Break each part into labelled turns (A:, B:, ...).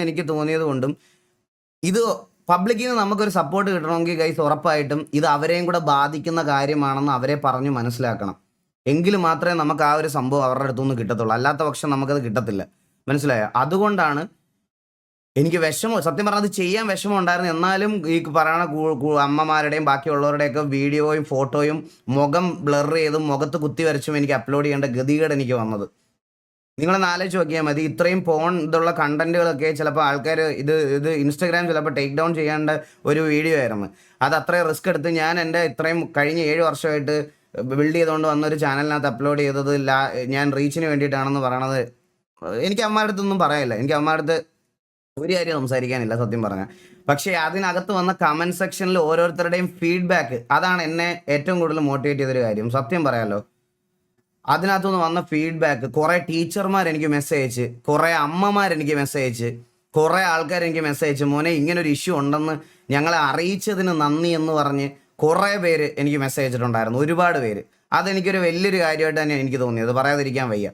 A: എനിക്ക് തോന്നിയത് കൊണ്ടും ഇത് പബ്ലിക്കിൽ നിന്ന് നമുക്കൊരു സപ്പോർട്ട് കിട്ടണമെങ്കിൽ ഗൈസ് ഉറപ്പായിട്ടും ഇത് അവരെയും കൂടെ ബാധിക്കുന്ന കാര്യമാണെന്ന് അവരെ പറഞ്ഞു മനസ്സിലാക്കണം. എങ്കിൽ മാത്രമേ നമുക്ക് ആ ഒരു സംഭവം അവരുടെ അടുത്തുനിന്ന് കിട്ടത്തുള്ളൂ. അല്ലാത്ത പക്ഷം നമുക്കത് കിട്ടത്തില്ല. മനസ്സിലായോ? അതുകൊണ്ടാണ് എനിക്ക് വിഷമം, സത്യം പറഞ്ഞാൽ അത് ചെയ്യാൻ വിഷമം ഉണ്ടായിരുന്നു. എന്നാലും ഈ പറയുന്ന അമ്മമാരുടെയും ബാക്കിയുള്ളവരുടെയൊക്കെ വീഡിയോയും ഫോട്ടോയും മുഖം ബ്ലർ ചെയ്തും മുഖത്ത് കുത്തി വരച്ചും എനിക്ക് അപ്ലോഡ് ചെയ്യേണ്ട ഗതികേട് എനിക്ക് വന്നത്. നിങ്ങളൊന്ന് ആലോചിച്ച് നോക്കിയാൽ മതി. ഇത്രയും ഇതുള്ള കണ്ടന്റുകളൊക്കെ ചിലപ്പോൾ ആൾക്കാർ ഇത് ഇൻസ്റ്റാഗ്രാം ചിലപ്പോൾ ടേക്ക് ഡൗൺ ചെയ്യേണ്ട ഒരു വീഡിയോ ആയിരുന്നു. അത് അത്രയും റിസ്ക് എടുത്ത് ഞാൻ എൻ്റെ ഇത്രയും കഴിഞ്ഞ 7 വർഷമായിട്ട് ബിൽഡ് ചെയ്തുകൊണ്ട് വന്നൊരു ചാനലിനകത്ത് അപ്ലോഡ് ചെയ്തത് ഞാൻ റീച്ചിന് വേണ്ടിയിട്ടാണെന്ന് പറയണത് എനിക്ക് അമ്മയുടെ അടുത്തൊന്നും പറയാനില്ല. എനിക്ക് അമ്മയുടെ അടുത്ത് ഒരു കാര്യം സംസാരിക്കാനില്ല സത്യം പറഞ്ഞാൽ. പക്ഷേ അതിനകത്ത് വന്ന കമൻറ്റ് സെക്ഷനിൽ ഓരോരുത്തരുടെയും ഫീഡ്ബാക്ക് അതാണ് എന്നെ ഏറ്റവും കൂടുതൽ മോട്ടിവേറ്റ് ചെയ്തൊരു കാര്യം. സത്യം പറയാമല്ലോ, അതിനകത്തുനിന്ന് വന്ന ഫീഡ്ബാക്ക്, കുറേ ടീച്ചർമാർ എനിക്ക് മെസ്സേജ് അയച്ച്, കുറേ അമ്മമാരെനിക്ക് മെസ്സേജ് അയച്ച്, കുറേ ആൾക്കാർ എനിക്ക് മെസ്സേജ് അയച്ച്, മോനെ ഇങ്ങനൊരു ഇഷ്യൂ ഉണ്ടെന്ന് ഞങ്ങളെ അറിയിച്ചതിന് നന്ദി എന്ന് പറഞ്ഞ് കുറേ പേര് എനിക്ക് മെസ്സേജ് അയച്ചിട്ടുണ്ടായിരുന്നു. ഒരുപാട് പേര്. അതെനിക്കൊരു വലിയൊരു കാര്യമായിട്ട് തന്നെ എനിക്ക് തോന്നിയത്, പറയാതിരിക്കാൻ വയ്യ.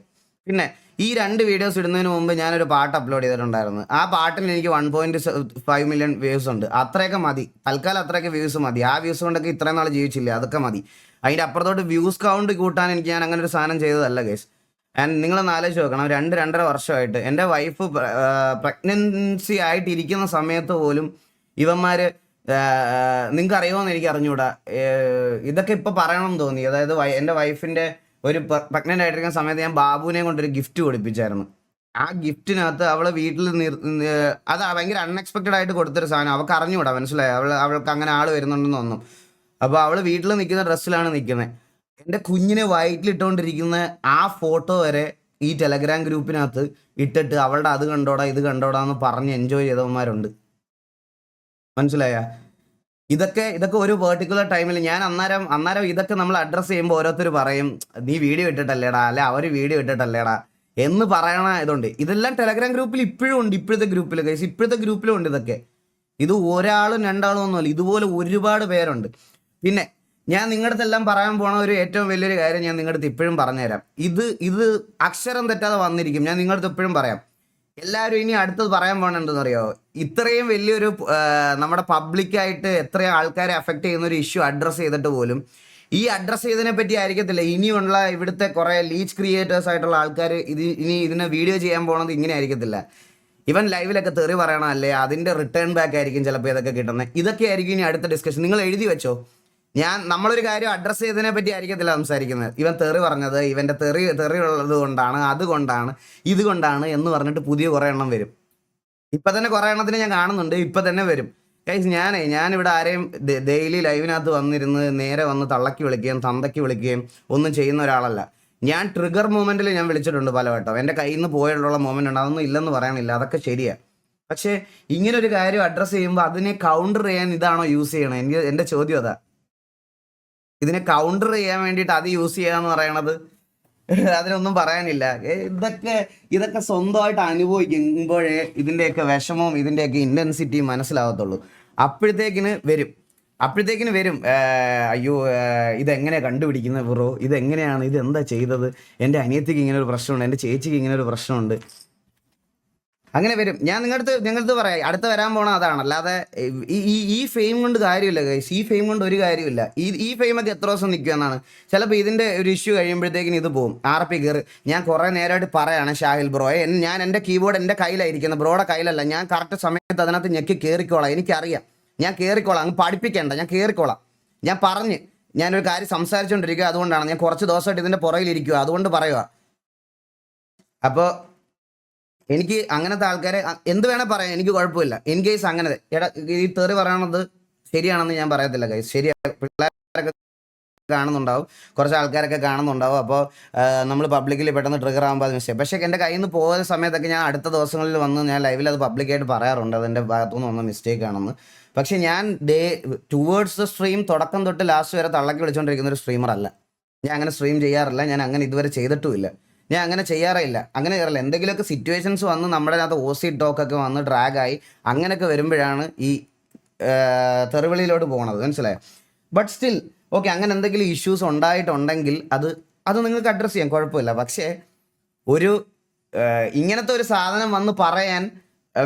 A: പിന്നെ ഈ 2 വീഡിയോസ് ഇടുന്നതിന് മുമ്പ് ഞാനൊരു പാട്ട് അപ്ലോഡ് ചെയ്തിട്ടുണ്ടായിരുന്നു. ആ പാട്ടിന് എനിക്ക് 1.5 മില്യൺ വ്യൂസ് ഉണ്ട്. അത്രയൊക്കെ മതി, തൽക്കാലം അത്രയൊക്കെ വ്യൂസ് മതി. ആ വ്യൂസ് കൊണ്ടൊക്കെ ഇത്രയും നാൾ ജീവിച്ചില്ല, അതൊക്കെ മതി. അതിൻ്റെ അപ്പുറത്തോട്ട് വ്യൂസ് കൗണ്ട് കൂട്ടാൻ ഞാൻ അങ്ങനെ ഒരു സാധനം ചെയ്തതല്ല ഗൈസ്. ആൻഡ് നിങ്ങളൊന്ന് ആലോചിച്ച് നോക്കണം, 2-2.5 വർഷമായിട്ട് എൻ്റെ വൈഫ് പ്രഗ്നൻസി ആയിട്ടിരിക്കുന്ന സമയത്ത് പോലും ഇവന്മാർ, നിങ്ങൾക്ക് അറിയുമോയെന്ന് എനിക്ക് അറിഞ്ഞുകൂടാ, ഇതൊക്കെ ഇപ്പോൾ പറയണമെന്ന് തോന്നി. അതായത് എൻ്റെ വൈഫിൻ്റെ ഒരു പ്രഗ്നൻ്റ് ആയിട്ടിരിക്കുന്ന സമയത്ത് ഞാൻ ബാബുവിനെ കൊണ്ടൊരു ഗിഫ്റ്റ് കൊടുപ്പിച്ചായിരുന്നു. ആ ഗിഫ്റ്റിനകത്ത് അവളെ വീട്ടിൽ അത് ഭയങ്കര അൺഎക്സ്പെക്റ്റഡ് ആയിട്ട് കൊടുത്തൊരു സാധനം. അവൾക്ക് അറിഞ്ഞുകൂടാ, മനസ്സിലായോ? അവൾക്ക് അങ്ങനെ ആൾ വരുന്നുണ്ടെന്ന് തോന്നും. അപ്പോൾ അവൾ വീട്ടിൽ നിൽക്കുന്ന ഡ്രസ്സിലാണ് നിൽക്കുന്നത്. എൻ്റെ കുഞ്ഞിനെ വയറ്റിലിട്ടുകൊണ്ടിരിക്കുന്ന ആ ഫോട്ടോ വരെ ഈ ടെലഗ്രാം ഗ്രൂപ്പിനകത്ത് ഇട്ടിട്ട് അവളുടെ അത് കണ്ടോടാ ഇത് കണ്ടോടാ എന്ന് പറഞ്ഞ് എൻജോയ് ചെയ്തവന്മാരുണ്ട്. മനസ്സിലായ? ഇതൊക്കെ ഒരു പെർട്ടിക്കുലർ ടൈമിൽ ഞാൻ അന്നേരം ഇതൊക്കെ നമ്മൾ അഡ്രസ്സ് ചെയ്യുമ്പോൾ ഓരോരുത്തർ പറയും, നീ വീഡിയോ ഇട്ടിട്ടല്ലേടാ, അല്ലെ അവർ വീഡിയോ ഇട്ടിട്ടല്ലേടാ എന്ന് പറയണ ഇതുണ്ട്. ഇതെല്ലാം ടെലഗ്രാം ഗ്രൂപ്പിൽ ഇപ്പോഴും ഉണ്ട്. ഇപ്പോഴത്തെ ഗ്രൂപ്പിലും ഉണ്ട് ഇതൊക്കെ. ഇത് ഒരാളും 2 ആളും ഒന്നുമല്ല, ഇതുപോലെ ഒരുപാട് പേരുണ്ട്. പിന്നെ ഞാൻ നിങ്ങളുടെ അടുത്തെല്ലാം പറയാൻ പോണ ഒരു ഏറ്റവും വലിയൊരു കാര്യം ഞാൻ നിങ്ങളുടെ അടുത്ത് ഇപ്പോഴും പറഞ്ഞുതരാം. ഇത് അക്ഷരം തെറ്റാതെ വന്നിരിക്കും. ഞാൻ നിങ്ങളുടെ അടുത്ത് ഇപ്പോഴും പറയാം. എല്ലാവരും ഇനി അടുത്തത് പറയാൻ പോകണമെന്ന് അറിയാമോ? ഇത്രയും വലിയൊരു നമ്മുടെ പബ്ലിക്കായിട്ട് എത്രയും ആൾക്കാരെ അഫക്റ്റ് ചെയ്യുന്ന ഒരു ഇഷ്യൂ അഡ്രസ്സ് ചെയ്തിട്ട് പോലും ഈ അഡ്രസ്സ് ചെയ്തതിനെ പറ്റി ആയിരിക്കത്തില്ല ഇനിയുള്ള ഇവിടുത്തെ കുറേ ലീച്ച് ക്രിയേറ്റേഴ്സ് ആയിട്ടുള്ള ആൾക്കാർ ഇതിനെ വീഡിയോ ചെയ്യാൻ പോണത് ഇങ്ങനെ ആയിരിക്കത്തില്ല. ഇവൻ ലൈവിലൊക്കെ തെറി പറയണമല്ലേ, അതിൻ്റെ റിട്ടേൺ ബാക്ക് ആയിരിക്കും ചിലപ്പോൾ ഇതൊക്കെ കിട്ടുന്നത്. ഇതൊക്കെ ആയിരിക്കും ഇനി അടുത്ത ഡിസ്കഷൻ. നിങ്ങൾ എഴുതി വെച്ചോ. നമ്മളൊരു കാര്യം അഡ്രസ്സ് ചെയ്തതിനെ പറ്റി ആയിരിക്കത്തില്ല സംസാരിക്കുന്നത്. ഇവൻ തെറി പറഞ്ഞത് ഇവൻ്റെ തെറി ഉള്ളത് കൊണ്ടാണ്, അതുകൊണ്ടാണ്, ഇതുകൊണ്ടാണ് എന്ന് പറഞ്ഞിട്ട് പുതിയ കുറേ എണ്ണം വരും. ഇപ്പം തന്നെ കുറേ എണ്ണത്തിന് ഞാൻ കാണുന്നുണ്ട്, ഇപ്പം തന്നെ വരും. ഗൈസ്, ഞാനിവിടെ ആരെയും ഡെയിലി ലൈവിനകത്ത് വന്നിരുന്ന് നേരെ വന്ന് തള്ളക്കി വിളിക്കുകയും തന്തയ്ക്ക് വിളിക്കുകയും ഒന്നും ചെയ്യുന്ന ഒരാളല്ല. ഞാൻ ട്രിഗർ മൂമെൻറ്റിൽ ഞാൻ വിളിച്ചിട്ടുണ്ട് പലവട്ടം. എൻ്റെ കയ്യിൽ നിന്ന് പോയിട്ടുള്ള മൂമെൻ്റ് ഉണ്ട്, അതൊന്നും ഇല്ലെന്ന് പറയാനില്ല, അതൊക്കെ ശരിയാണ്. പക്ഷേ ഇങ്ങനൊരു കാര്യം അഡ്രസ്സ് ചെയ്യുമ്പോൾ അതിനെ കൗണ്ടർ ചെയ്യാൻ ഇതാണോ യൂസ് ചെയ്യണത്? എൻ്റെ ചോദ്യം അതാ. ഇതിനെ കൗണ്ടർ ചെയ്യാൻ വേണ്ടിയിട്ട് അത് യൂസ് ചെയ്യാന്ന് പറയണത് അതിനൊന്നും പറയാനില്ല. ഇതൊക്കെ സ്വന്തമായിട്ട് അനുഭവിക്കുമ്പോഴേ ഇതിൻ്റെയൊക്കെ വിഷമവും ഇതിൻ്റെയൊക്കെ ഇൻറ്റൻസിറ്റിയും മനസ്സിലാവത്തുള്ളൂ. അപ്പോഴത്തേക്കിന് വരും അയ്യോ ഇതെങ്ങനെ കണ്ടുപിടിക്കുന്നത് ബ്രോ, ഇതെങ്ങനെയാണ്, ഇതെന്താ ചെയ്തത്, എൻ്റെ അനിയത്തിക്ക് ഇങ്ങനെ ഒരു പ്രശ്നമുണ്ട്, എൻ്റെ ചേച്ചിക്ക് ഇങ്ങനെ ഒരു പ്രശ്നമുണ്ട്, അങ്ങനെ വരും. ഞാൻ നിങ്ങളടുത്ത് പറയാം, അടുത്ത് വരാൻ പോണ അതാണ്. അല്ലാതെ ഈ ഫെയിം കൊണ്ട് കാര്യമില്ല ഗൈസ്. ഈ ഫെയിം കൊണ്ട് ഒരു കാര്യമില്ല. ഈ ഫെയിമൊക്കെ എത്ര ദിവസം നിൽക്കുമെന്നാണ്. ചിലപ്പോൾ ഇതിൻ്റെ ഒരു ഇഷ്യൂ കഴിയുമ്പോഴത്തേക്കിന് ഇത് പോകും. RP കയറി. ഞാൻ കുറേ നേരമായിട്ട് പറയാണ്, ഷാഹിൽ ബ്രോയെ, ഞാൻ എൻ്റെ കീബോർഡ് എൻ്റെ കയ്യിലായിരിക്കുന്നത്, ബ്രോയുടെ കയ്യിലല്ല. ഞാൻ കറക്റ്റ് സമയത്ത് അതിനകത്ത് ഞെക്കി കയറിക്കോളാം, എനിക്കറിയാം, ഞാൻ കയറിക്കോളാം, അങ്ങ് പഠിപ്പിക്കേണ്ട, ഞാൻ കയറിക്കോളാം. ഞാനൊരു കാര്യം സംസാരിച്ചുകൊണ്ടിരിക്കുക, അതുകൊണ്ടാണ് ഞാൻ കുറച്ച് ദിവസമായിട്ട് ഇതിൻ്റെ പുറകിലിരിക്കുക, അതുകൊണ്ട് പറയുക. അപ്പോൾ എനിക്ക് അങ്ങനത്തെ ആൾക്കാരെ എന്ത് വേണേൽ പറയാം, എനിക്ക് കുഴപ്പമില്ല. ഇൻ കേസ് അങ്ങനെ ഈ തെറി പറയണത് ശരിയാണെന്ന് ഞാൻ പറയത്തില്ല ഗൈസ്. ശരിയാണ്, പിള്ളേരൊക്കെ കാണുന്നുണ്ടാവും, കുറച്ച് ആൾക്കാരൊക്കെ കാണുന്നുണ്ടാവും. അപ്പോൾ നമ്മൾ പബ്ലിക്കിൽ പെട്ടെന്ന് ട്രിഗർ ആകുമ്പോൾ അത് മിസ്റ്റേക്ക്. പക്ഷേ എൻ്റെ കയ്യിൽ നിന്ന് പോകുന്ന സമയത്തൊക്കെ ഞാൻ അടുത്ത ദിവസങ്ങളിൽ വന്ന് ഞാൻ ലൈവിൽ അത് പബ്ലിക്കായിട്ട് പറയാറുണ്ട്, അതെൻ്റെ ഭാഗത്തുനിന്ന് വന്ന മിസ്റ്റേക്ക് ആണെന്ന്. പക്ഷേ ഞാൻ ടുവേർഡ്സ് ദ സ്ട്രീം തുടക്കം തൊട്ട് ലാസ്റ്റ് വരെ തള്ളക്കി വിളിച്ചുകൊണ്ടിരിക്കുന്ന ഒരു സ്ട്രീമർ അല്ല. ഞാൻ അങ്ങനെ സ്ട്രീം ചെയ്യാറില്ല, ഞാൻ അങ്ങനെ ഇതുവരെ ചെയ്തിട്ടുമില്ല, ഞാൻ അങ്ങനെ ചെയ്യാറില്ല. എന്തെങ്കിലുമൊക്കെ സിറ്റുവേഷൻസ് വന്ന് നമ്മുടെ അകത്ത് OC ടോക്കൊക്കെ വന്ന് ഡ്രാഗായി അങ്ങനെയൊക്കെ വരുമ്പോഴാണ് ഈ തെറിവിളിയിലോട്ട് പോകുന്നത്, മനസ്സിലായോ? ബട്ട് സ്റ്റിൽ ഓക്കെ, അങ്ങനെ എന്തെങ്കിലും ഇഷ്യൂസ് ഉണ്ടായിട്ടുണ്ടെങ്കിൽ അത് നിങ്ങൾക്ക് അഡ്രസ്സ് ചെയ്യാം, കുഴപ്പമില്ല. പക്ഷേ ഇങ്ങനത്തെ ഒരു സാധനം വന്ന് പറയാൻ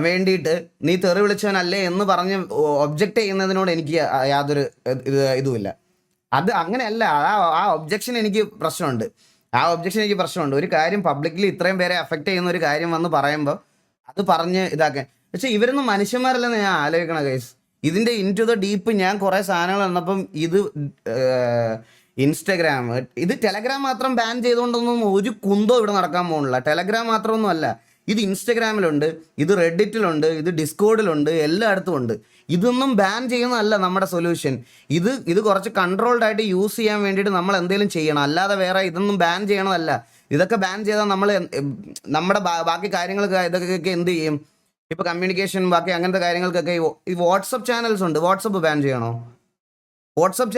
A: വേണ്ടിയിട്ട് നീ തെറി വിളിച്ചവനല്ലേ എന്ന് പറഞ്ഞ് ഒബ്ജക്റ്റ് ചെയ്യുന്നതിനോട് എനിക്ക് യാതൊരു ഇതുമില്ല. അത് അങ്ങനെയല്ല. ആ ഒബ്ജക്ഷൻ എനിക്ക് പ്രശ്നമുണ്ട്. ഒരു കാര്യം പബ്ലിക്കലി ഇത്രയും പേരെ അഫക്റ്റ് ചെയ്യുന്ന ഒരു കാര്യം വന്ന് പറയുമ്പോൾ അത് പറഞ്ഞ് ഇതാക്കാൻ. പക്ഷെ ഇവരൊന്നും മനുഷ്യന്മാരല്ലെന്ന് ഞാൻ ആലോചിക്കണം ഗൈസ്. ഇതിൻ്റെ ഇൻ ടു ദ ഡീപ്പ് ഞാൻ കുറേ സാധനങ്ങൾ വന്നപ്പം ഇത് ഇൻസ്റ്റഗ്രാം, ഇത് ടെലഗ്രാം മാത്രം ബാൻ ചെയ്തുകൊണ്ടൊന്നും ഒരു കുന്തോ ഇവിടെ നടക്കാൻ പോകുന്നില്ല. ടെലഗ്രാം മാത്രമൊന്നും അല്ല, ഇത് ഇൻസ്റ്റഗ്രാമിലുണ്ട്, ഇത് റെഡിറ്റിലുണ്ട്, ഇത് ഡിസ്കോഡിലുണ്ട്, എല്ലായിടത്തും ഉണ്ട്. ഇതൊന്നും ബാൻ ചെയ്യുന്നതല്ല നമ്മുടെ സൊല്യൂഷൻ. ഇത് കുറച്ച് കൺട്രോൾഡ് ആയിട്ട് യൂസ് ചെയ്യാൻ വേണ്ടിയിട്ട് നമ്മൾ എന്തെങ്കിലും ചെയ്യണം. അല്ലാതെ വേറെ ഇതൊന്നും ബാൻ ചെയ്യണമല്ല. ഇതൊക്കെ ബാൻ ചെയ്താൽ നമ്മൾ നമ്മുടെ ബാക്കി കാര്യങ്ങൾക്ക് ഇതൊക്കെ എന്ത് ചെയ്യും? ഇപ്പോൾ കമ്മ്യൂണിക്കേഷൻ ബാക്കി അങ്ങനത്തെ കാര്യങ്ങൾക്കൊക്കെ ഈ വാട്സപ്പ് ചാനൽസ് ഉണ്ട്. വാട്സപ്പ് ബാൻ ചെയ്യണോ? വാട്സപ്പ്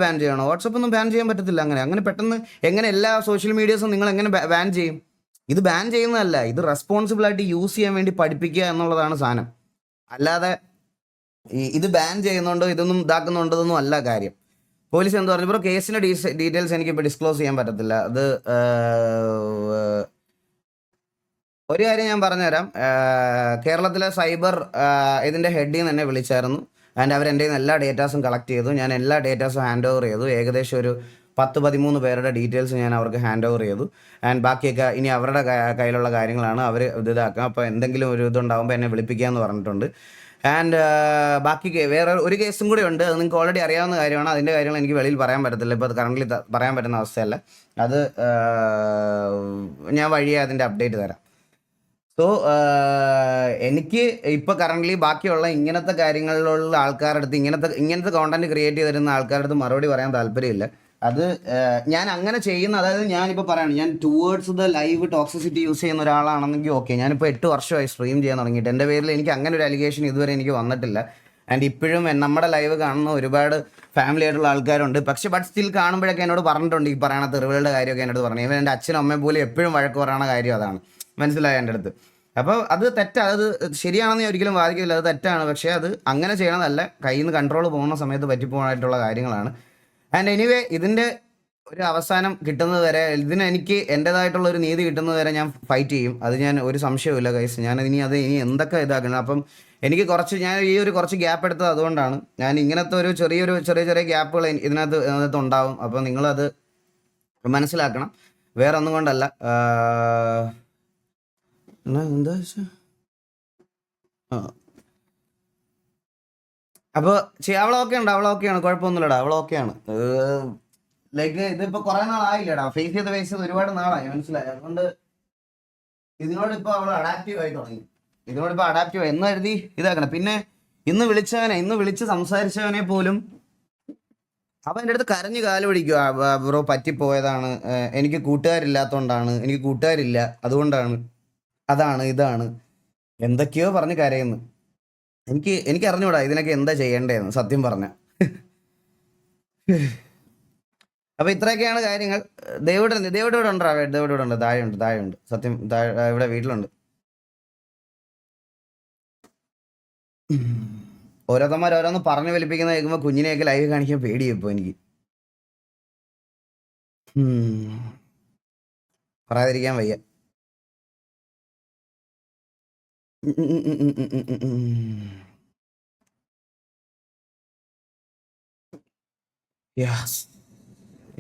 A: ബാൻ ചെയ്യണോ? വാട്സപ്പ് ഒന്നും ബാൻ ചെയ്യാൻ പറ്റത്തില്ല. അങ്ങനെ പെട്ടെന്ന് എങ്ങനെ എല്ലാ സോഷ്യൽ മീഡിയസും നിങ്ങൾ എങ്ങനെ ബാൻ ചെയ്യും? ഇത് ബാൻ ചെയ്യുന്നതല്ല, ഇത് റെസ്പോൺസിബിളായിട്ട് യൂസ് ചെയ്യാൻ വേണ്ടി പഠിപ്പിക്കുക എന്നുള്ളതാണ് സാധനം. അല്ലാതെ ഇത് ബാൻ ചെയ്യുന്നുണ്ടോ ഇതൊന്നും ഇതാക്കുന്നുണ്ടോന്നും അല്ല കാര്യം. പോലീസ് എന്ത് പറഞ്ഞു? ഇപ്പോൾ കേസിൻ്റെ ഡീറ്റെയിൽസ് എനിക്കിപ്പോൾ ഡിസ്ക്ലോസ് ചെയ്യാൻ പറ്റത്തില്ല. അത് ഒരു കാര്യം ഞാൻ പറഞ്ഞുതരാം. കേരളത്തിലെ സൈബർ ഇതിൻ്റെ ഹെഡിൽ നിന്ന് എന്നെ വിളിച്ചായിരുന്നു. ആൻഡ് അവർ എൻ്റെ എല്ലാ ഡേറ്റാസും കളക്ട് ചെയ്തു. ഞാൻ എല്ലാ ഡേറ്റാസും ഹാൻഡ് ഓവർ ചെയ്തു. ഏകദേശം ഒരു 10-13 പേരുടെ ഡീറ്റെയിൽസ് ഞാൻ അവർക്ക് ഹാൻഡ് ഓവർ ചെയ്തു. ആൻഡ് ബാക്കിയൊക്കെ ഇനി അവരുടെ കയ്യിലുള്ള കാര്യങ്ങളാണ്, അവർ ഇതാക്കാം. അപ്പോൾ എന്തെങ്കിലും ഒരു ഇതുണ്ടാകുമ്പോൾ എന്നെ വിളിപ്പിക്കാമെന്ന് പറഞ്ഞിട്ടുണ്ട്. ആൻഡ് ബാക്കി വേറെ ഒരു കേസും കൂടി ഉണ്ട്. അത് നിങ്ങൾക്ക് ഓൾറെഡി അറിയാവുന്ന കാര്യമാണ്. അതിൻ്റെ കാര്യങ്ങൾ എനിക്ക് വെളിയിൽ പറയാൻ പറ്റത്തില്ല. ഇപ്പോൾ അത് കറൻ്റ്ലി പറയാൻ പറ്റുന്ന അവസ്ഥയല്ല. അത് ഞാൻ വഴിയെ അതിൻ്റെ അപ്ഡേറ്റ് തരാം. സോ എനിക്ക് ഇപ്പോൾ കറൻ്റ്ലി ബാക്കിയുള്ള ഇങ്ങനത്തെ കാര്യങ്ങളിലുള്ള ആൾക്കാരുടെ അടുത്ത് ഇങ്ങനത്തെ കോണ്ടന്റ് ക്രിയേറ്റ് ചെയ്ത് തരുന്ന ആൾക്കാരുടെ അടുത്ത് മറുപടി പറയാൻ താല്പര്യമില്ല. അത് ഞാൻ അങ്ങനെ ചെയ്യുന്ന, അതായത് ഞാനിപ്പോൾ പറയാണ്, ഞാൻ towards the live toxicity use ചെയ്യുന്ന ഒരാളാണെങ്കിൽ ഓക്കെ. ഞാനിപ്പോൾ 8 വർഷമായി സ്ട്രീം ചെയ്യാൻ തുടങ്ങിയിട്ട്. എൻ്റെ പേരിൽ എനിക്ക് അങ്ങനെ ഒരു അലിഗേഷൻ ഇതുവരെ എനിക്ക് വന്നിട്ടില്ല. ആൻഡ് ഇപ്പോഴും നമ്മുടെ ലൈവ് കാണുന്ന ഒരുപാട് ഫാമിലി ആയിട്ടുള്ള ആൾക്കാരുണ്ട്. പക്ഷെ സ്റ്റിൽ കാണുമ്പോഴൊക്കെ എന്നോട് പറഞ്ഞിട്ടുണ്ട് ഈ പറയണ തെറിവുകളുടെ കാര്യമൊക്കെ എൻ്റെ അടുത്ത് പറഞ്ഞു. ഇവൻ എൻ്റെ അച്ഛനും അമ്മയും പോലും എപ്പോഴും വഴക്ക് പറയണ കാര്യം അതാണ്. മനസ്സിലായ എൻ്റെ അടുത്ത്? അപ്പോൾ അത് തെറ്റാണ്. അത് ശരിയാണെന്ന് ഞാൻ ഒരിക്കലും വാദിക്കില്ല. അത് തെറ്റാണ്. പക്ഷേ അത് അങ്ങനെ ചെയ്യണതല്ല. കയ്യിൽ നിന്ന് കൺട്രോൾ പോകുന്ന സമയത്ത് പറ്റിപ്പോകാനായിട്ടുള്ള കാര്യങ്ങളാണ്. ആൻഡ് എനിവേ ഇതിൻ്റെ ഒരു അവസാനം കിട്ടുന്നത് വരെ, എനിക്ക് എൻ്റേതായിട്ടുള്ള ഒരു നീതി കിട്ടുന്നത് വരെ ഞാൻ ഫൈറ്റ് ചെയ്യും. അത് ഞാൻ ഒരു സംശയവുമില്ല ഗൈസ്. ഞാൻ ഇനി എന്തൊക്കെ ഇതാക്കണം. അപ്പം എനിക്ക് ഞാൻ കുറച്ച് ഗ്യാപ്പ് എടുത്തത് അതുകൊണ്ടാണ്. ഞാൻ ഇങ്ങനത്തെ ഒരു ചെറിയ ഗ്യാപ്പുകൾ ഇതിനകത്ത് ഉണ്ടാവും. അപ്പോൾ നിങ്ങളത് മനസ്സിലാക്കണം. വേറെ ഒന്നും കൊണ്ടല്ല. എന്താ അപ്പോൾ അവളൊക്കെയാണ്, കുഴപ്പമൊന്നുമില്ലടാ, അവളൊക്കെയാണ്. ലൈക്ക് ഇതിപ്പോൾ കുറേ നാളായില്ലടാ, ഫേസ് ചെയ്ത് ഒരുപാട് നാളായി. മനസ്സിലായി? അതുകൊണ്ട് ഇതിനോടിപ്പോൾ അവൾ അഡാപ്റ്റീവ് ആയി തുടങ്ങി. എന്ന് കരുതി ഇതാക്കണം. പിന്നെ ഇന്ന് വിളിച്ച് സംസാരിച്ചവനെ പോലും അവൻ എൻ്റെ അടുത്ത് കരഞ്ഞ് കാല് പിടിക്കുക. ബ്രോ പറ്റിപ്പോയതാണ്, എനിക്ക് കൂട്ടുകാരില്ലാത്തതുകൊണ്ടാണ്, എനിക്ക് കൂട്ടുകാരില്ല, അതുകൊണ്ടാണ്, അതാണ് ഇതാണ് എന്തൊക്കെയോ പറഞ്ഞ് കരയുന്നു. എനിക്ക് അറിഞ്ഞൂടാ ഇതിനൊക്കെ എന്താ ചെയ്യേണ്ടതെന്ന് സത്യം പറഞ്ഞ. അപ്പോൾ ഇത്രയൊക്കെയാണ് കാര്യങ്ങൾ. ദേവിടെ ഉണ്ടാ? ദേവിടെ ഉണ്ട്, താഴെയുണ്ട്. സത്യം ഇവിടെ വീട്ടിലുണ്ട്. ഓരോന്ന് പറഞ്ഞു വലിപ്പിക്കുന്ന കേൾക്കുമ്പോൾ കുഞ്ഞിനെയൊക്കെ ലൈവ് കാണിക്കാൻ പേടിയായി ഇപ്പോൾ എനിക്ക്. പറയാതിരിക്കാൻ വയ്യ.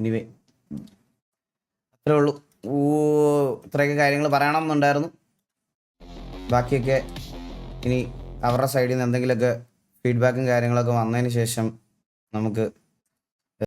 A: എനിവേ അത്രേ ഉള്ളൂ. ഇത്രയൊക്കെ കാര്യങ്ങൾ പറയണമെന്നുണ്ടായിരുന്നു. ബാക്കിയൊക്കെ ഇനി അവരുടെ സൈഡിൽ നിന്ന് എന്തെങ്കിലുമൊക്കെ ഫീഡ്ബാക്കും കാര്യങ്ങളൊക്കെ വന്നതിന് ശേഷം നമുക്ക്